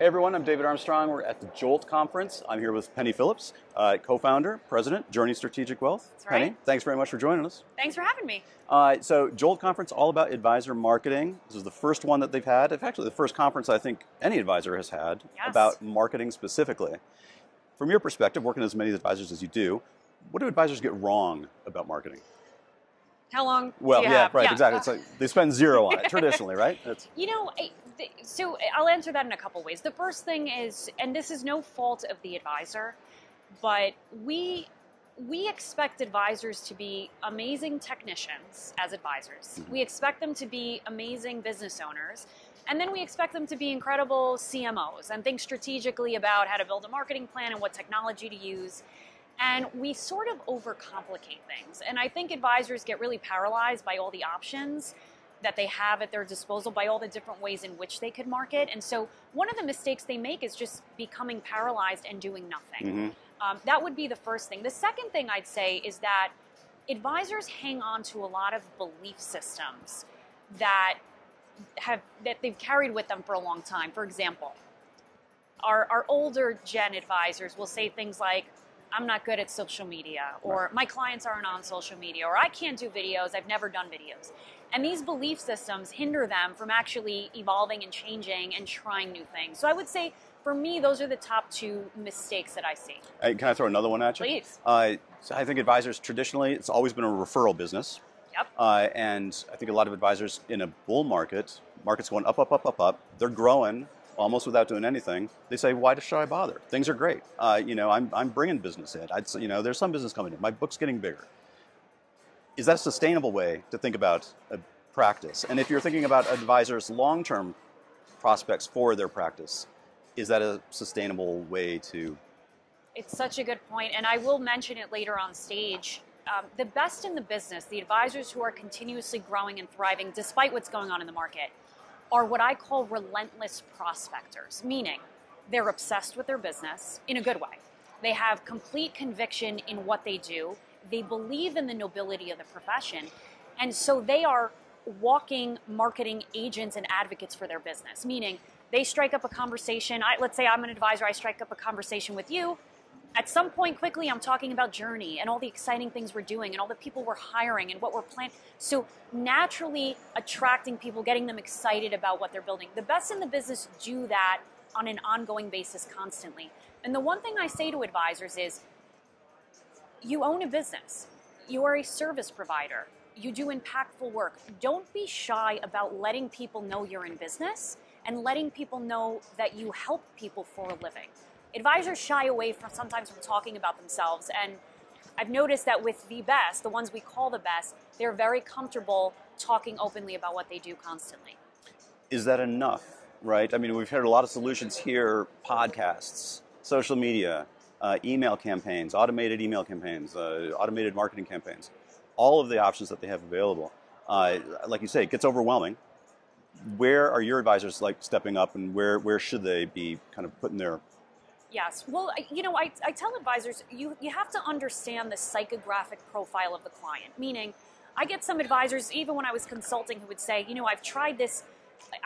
Hey everyone, I'm David Armstrong. We're at the Jolt conference. I'm here with Penny Phillips, co-founder, president, Journey Strategic Wealth. That's right. Penny, thanks very much for joining us. Thanks for having me. So Jolt conference, all about advisor marketing. This is the first one that they've had. It's actually the first conference I think any advisor has had about marketing specifically. From your perspective, working as many advisors as you do, what do advisors get wrong about marketing? How long Well, do you yeah, have? right, exactly. It's like they spend zero on it traditionally, right? So I'll answer that in a couple ways. The first thing is, and this is no fault of the advisor, but we expect advisors to be amazing technicians as advisors. Mm-hmm. We expect them to be amazing business owners. And then we expect them to be incredible CMOs and think strategically about how to build a marketing plan and what technology to use. And we sort of overcomplicate things. And I think advisors get really paralyzed by all the options that they have at their disposal, by all the different ways in which they could market. And so one of the mistakes they make is just becoming paralyzed and doing nothing. Mm-hmm. That would be the first thing. The second thing I'd say is that advisors hang on to a lot of belief systems that they've carried with them for a long time. For example, our older gen advisors will say things like, I'm not good at social media, or my clients aren't on social media, or I can't do videos, I've never done videos. And these belief systems hinder them from actually evolving and changing and trying new things. So I would say, for me, those are the top two mistakes that I see. Can I throw another one at you? Please. So I think advisors, traditionally, it's always been a referral business. Yep. And I think a lot of advisors in a bull market's going up, up, up, up, up. They're growing almost without doing anything. They say, why should I bother? Things are great. I'm bringing business in. There's some business coming in. My book's getting bigger. Is that a sustainable way to think about a practice? And if you're thinking about advisors' long-term prospects for their practice, is that a sustainable way to? It's such a good point, and I will mention it later on stage. The best in the business, the advisors who are continuously growing and thriving despite what's going on in the market, are what I call relentless prospectors, meaning they're obsessed with their business in a good way. They have complete conviction in what they do. They believe in the nobility of the profession. And so they are walking marketing agents and advocates for their business, meaning they strike up a conversation. Let's say I'm an advisor, I strike up a conversation with you. At some point quickly, I'm talking about Journey and all the exciting things we're doing and all the people we're hiring and what we're planning. So naturally attracting people, getting them excited about what they're building. The best in the business do that on an ongoing basis constantly. And the one thing I say to advisors is, you own a business. You are a service provider. You do impactful work. Don't be shy about letting people know you're in business and letting people know that you help people for a living. Advisors shy away sometimes from talking about themselves, and I've noticed that with the best, the ones we call the best, they're very comfortable talking openly about what they do constantly. Is that enough, right? I mean, we've heard a lot of solutions here, podcasts, social media, email campaigns, automated email campaigns, automated marketing campaigns, all of the options that they have available. Like you say, it gets overwhelming. Where are your advisors stepping up, and where should they be kind of putting their? Yes. Well, I tell advisors, you have to understand the psychographic profile of the client. Meaning, I get some advisors, even when I was consulting, who would say, I've tried this.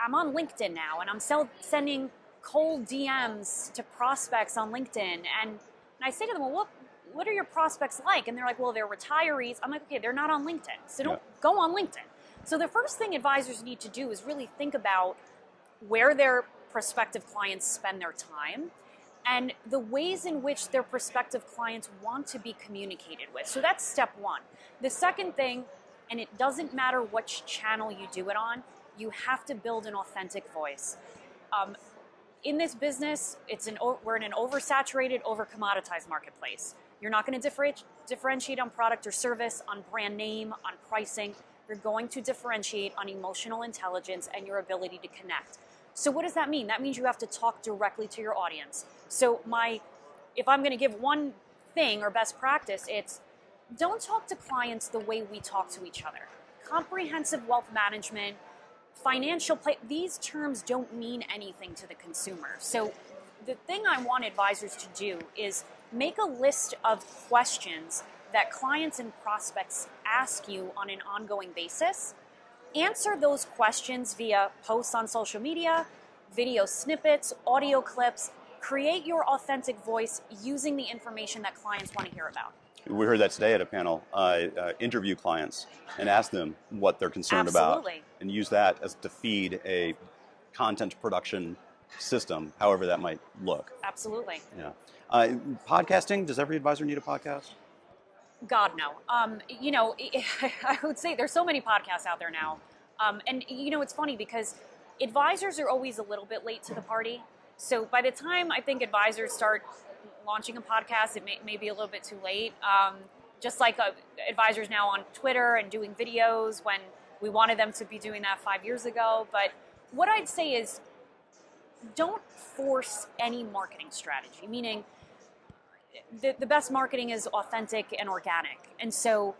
I'm on LinkedIn now, and I'm sending cold DMs to prospects on LinkedIn. And I say to them, well, what are your prospects like? And they're like, well, they're retirees. I'm like, okay, they're not on LinkedIn. So don't go on LinkedIn. So the first thing advisors need to do is really think about where their prospective clients spend their time and the ways in which their prospective clients want to be communicated with. So that's step one. The second thing, and it doesn't matter which channel you do it on, you have to build an authentic voice. In this business, we're in an oversaturated, over-commoditized marketplace. You're not going to differentiate on product or service, on brand name, on pricing. You're going to differentiate on emotional intelligence and your ability to connect. So what does that mean? That means you have to talk directly to your audience. So if I'm going to give one thing or best practice, it's don't talk to clients the way we talk to each other. Comprehensive wealth management, financial play, these terms don't mean anything to the consumer. So the thing I want advisors to do is make a list of questions that clients and prospects ask you on an ongoing basis. Answer those questions via posts on social media, video snippets, audio clips. Create your authentic voice using the information that clients want to hear about. We heard that today at a panel. Interview clients and ask them what they're concerned about, and use that as to feed a content production system, however that might look. Absolutely. Yeah. Podcasting, does every advisor need a podcast? God, no. You know, I would say there's so many podcasts out there now. And, you know, it's funny because advisors are always a little bit late to the party. So by the time I think advisors start launching a podcast, it may be a little bit too late. Just like advisors now on Twitter and doing videos when we wanted them to be doing that 5 years ago. But what I'd say is don't force any marketing strategy, meaning the best marketing is authentic and organic. And so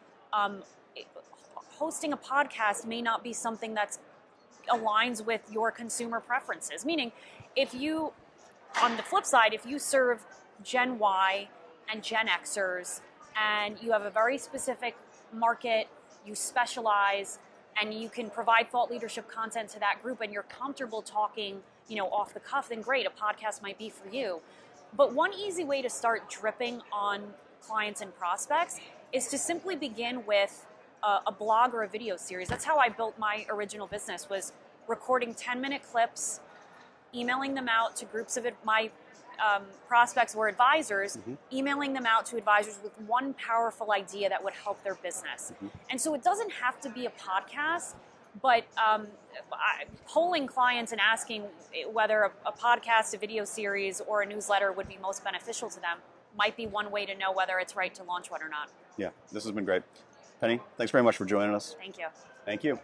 hosting a podcast may not be something that aligns with your consumer preferences. Meaning, if you, on the flip side, if you serve Gen Y and Gen Xers and you have a very specific market, you specialize, and you can provide thought leadership content to that group and you're comfortable talking, you know, off the cuff, then great, a podcast might be for you. But one easy way to start dripping on clients and prospects is to simply begin with a blog or a video series. That's how I built my original business, was recording 10-minute clips, emailing them out to groups of my prospects or advisors, emailing them out to advisors with one powerful idea that would help their business. And so it doesn't have to be a podcast, but polling clients and asking whether a podcast, a video series, or a newsletter would be most beneficial to them might be one way to know whether it's right to launch one or not. Yeah, this has been great. Penny, thanks very much for joining us. Thank you. Thank you.